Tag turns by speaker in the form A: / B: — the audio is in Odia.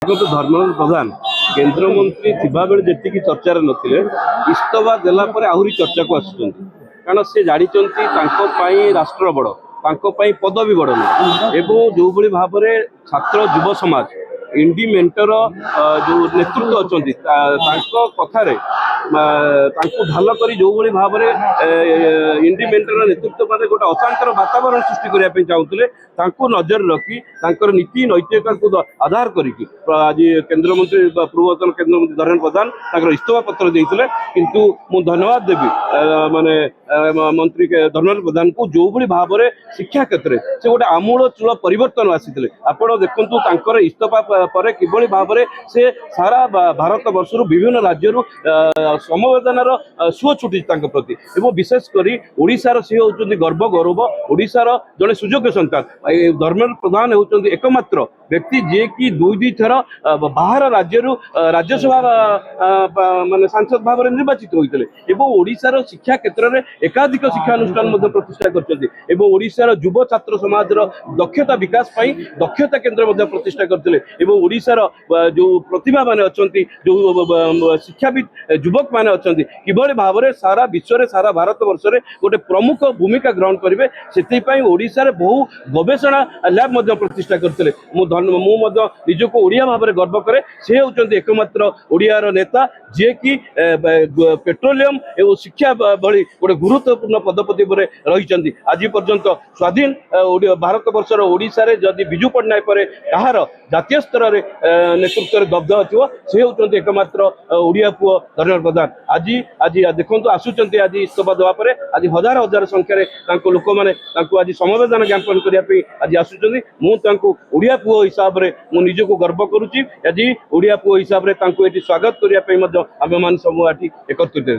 A: ଦେଖନ୍ତୁ ଧର୍ମେନ୍ଦ୍ର ପ୍ରଧାନ କେନ୍ଦ୍ରମନ୍ତ୍ରୀ ଥିବାବେଳେ ଯେତିକି ଚର୍ଚ୍ଚାରେ ନଥିଲେ ଇସ୍ତଫା ଦେଲା ପରେ ଆହୁରି ଚର୍ଚ୍ଚାକୁ ଆସୁଛନ୍ତି। କାରଣ ସେ ଜାଣିଛନ୍ତି ତାଙ୍କ ପାଇଁ ରାଷ୍ଟ୍ର ବଡ଼, ତାଙ୍କ ପାଇଁ ପଦବୀ ବଡ଼ ନୁହେଁ। ଏବଂ ଯେଉଁଭଳି ଭାବରେ ଛାତ୍ର ଯୁବ ସମାଜ ଇଣ୍ଡି ମେଣ୍ଟର ଯେଉଁ ନେତୃତ୍ୱ ଅଛନ୍ତି ତାଙ୍କ କଥାରେ ତାଙ୍କୁ ଢାଲ କରି ଯେଉଁଭଳି ଭାବରେ ଇଣ୍ଡି ମେଣ୍ଟର ନେତୃତ୍ୱ ମାନେ ଗୋଟେ ଅଶାନ୍ତର ବାତାବରଣ ସୃଷ୍ଟି କରିବା ପାଇଁ ଚାହୁଁଥିଲେ, ତାଙ୍କୁ ନଜରରେ ରଖି ତାଙ୍କର ନୀତି ନୈତିକତାକୁ ଆଧାର କରିକି ଆଜି କେନ୍ଦ୍ରମନ୍ତ୍ରୀ ପୂର୍ବତନ କେନ୍ଦ୍ରମନ୍ତ୍ରୀ ଧର୍ମେନ୍ଦ୍ର ପ୍ରଧାନ ତାଙ୍କର ଇସ୍ତଫା ପତ୍ର ଦେଇଥିଲେ। କିନ୍ତୁ ମୁଁ ଧନ୍ୟବାଦ ଦେବି ମାନେ ମନ୍ତ୍ରୀ ଧର୍ମେନ୍ଦ୍ର ପ୍ରଧାନଙ୍କୁ ଯେଉଁଭଳି ଭାବରେ ଶିକ୍ଷା କ୍ଷେତ୍ରରେ ସେ ଗୋଟେ ଆମୂଳଚୂଳ ପରିବର୍ତ୍ତନ ଆସିଥିଲେ। ଆପଣ ଦେଖନ୍ତୁ ତାଙ୍କର ଇସ୍ତଫା ପରେ କିଭଳି ଭାବରେ ସେ ସାରା ଭାରତ ବର୍ଷରୁ ବିଭିନ୍ନ ରାଜ୍ୟରୁ ସମବେଦନାର ସୁଅ ଛୁଟିଛି ତାଙ୍କ ପ୍ରତି। ଏବଂ ବିଶେଷ କରି ଓଡ଼ିଶାର ସେ ହେଉଛନ୍ତି ଗର୍ବ ଗୌରବ, ଓଡ଼ିଶାର ଜଣେ ସୁଯୋଗ୍ୟ ସନ୍ତାନ। ଧର୍ମେନ୍ଦ୍ର ପ୍ରଧାନ ହେଉଛନ୍ତି ଏକମାତ୍ର ବ୍ୟକ୍ତି ଯିଏକି ଦୁଇ ଥର ବାହାର ରାଜ୍ୟରୁ ରାଜ୍ୟସଭା ମାନେ ସାଂସଦ ଭାବରେ ନିର୍ବାଚିତ ହୋଇଥିଲେ ଏବଂ ଓଡ଼ିଶାର ଶିକ୍ଷା କ୍ଷେତ୍ରରେ ଏକାଧିକ ଶିକ୍ଷାନୁଷ୍ଠାନ ମଧ୍ୟ ପ୍ରତିଷ୍ଠା କରିଛନ୍ତି ଏବଂ ଓଡ଼ିଶାର ଯୁବ ଛାତ୍ର ସମାଜର ଦକ୍ଷତା ବିକାଶ ପାଇଁ ଦକ୍ଷତା କେନ୍ଦ୍ର ମଧ୍ୟ ପ୍ରତିଷ୍ଠା କରିଥିଲେ। ଏବଂ ଓଡ଼ିଶାର ଯେଉଁ ପ୍ରତିଭା ମାନେ ଅଛନ୍ତି, ଯେଉଁ ଶିକ୍ଷାବିତ ଯୁବକ ମାନେ ଅଛନ୍ତି, କିଭଳି ଭାବରେ ସାରା ବିଶ୍ୱରେ ସାରା ଭାରତ ବର୍ଷରେ ଗୋଟେ ପ୍ରମୁଖ ଭୂମିକା ଗ୍ରହଣ କରିବେ, ସେଥିପାଇଁ ଓଡ଼ିଶାରେ ବହୁ ଗବେଷଣା ଲ୍ୟାବ ମଧ୍ୟ ପ୍ରତିଷ୍ଠା କରିଥିଲେ। ମୁଁ ମଧ୍ୟ ନିଜକୁ ଓଡ଼ିଆ ଭାବରେ ଗର୍ବ କରେ। ସେ ହେଉଛନ୍ତି ଏକମାତ୍ର ଓଡ଼ିଆର ନେତା ଯିଏକି ପେଟ୍ରୋଲିୟମ ଏବଂ ଶିକ୍ଷା ଭଳି ଗୋଟେ ଗୁରୁତ୍ୱପୂର୍ଣ୍ଣ ପଦପତି ଉପରେ ରହିଛନ୍ତି। ଆଜି ପର୍ଯ୍ୟନ୍ତ ସ୍ୱାଧୀନ ଭାରତ ବର୍ଷର ଓଡ଼ିଶାରେ ଯଦି ବିଜୁ ପଟ୍ଟନାୟକ ପରେ କାହାର ଜାତୀୟ ସ୍ତରରେ ନେତୃତ୍ୱରେ ଦଗ୍ଧ ଥିବ, ସେ ହେଉଛନ୍ତି ଏକମାତ୍ର ଓଡ଼ିଆ ପୁଅ ଧର୍ମେନ୍ଦ୍ର ପ୍ରଧାନ। ଆଜି ଦେଖନ୍ତୁ ଆସୁଛନ୍ତି, ଆଜି ଇସ୍ତଫା ଦେବା ପରେ ଆଜି ହଜାର ହଜାର ସଂଖ୍ୟାରେ ତାଙ୍କ ଲୋକମାନେ ତାଙ୍କୁ ଆଜି ସମବେଦନା ଜ୍ଞାପନ କରିବା ପାଇଁ ଆଜି ଆସୁଛନ୍ତି। ମୁଁ ତାଙ୍କୁ ଓଡ଼ିଆ ପୁଅ ହିସାବରେ ମୁଁ ନିଜକୁ ଗର୍ବ କରୁଛି। ଆଜି ଓଡ଼ିଆ ପୁଅ ହିସାବରେ ତାଙ୍କୁ ଏଠି ସ୍ୱାଗତ କରିବା ପାଇଁ ମଧ୍ୟ ଆମେମାନେ ସବୁ ଏଠି ଏକତ୍ରିତ।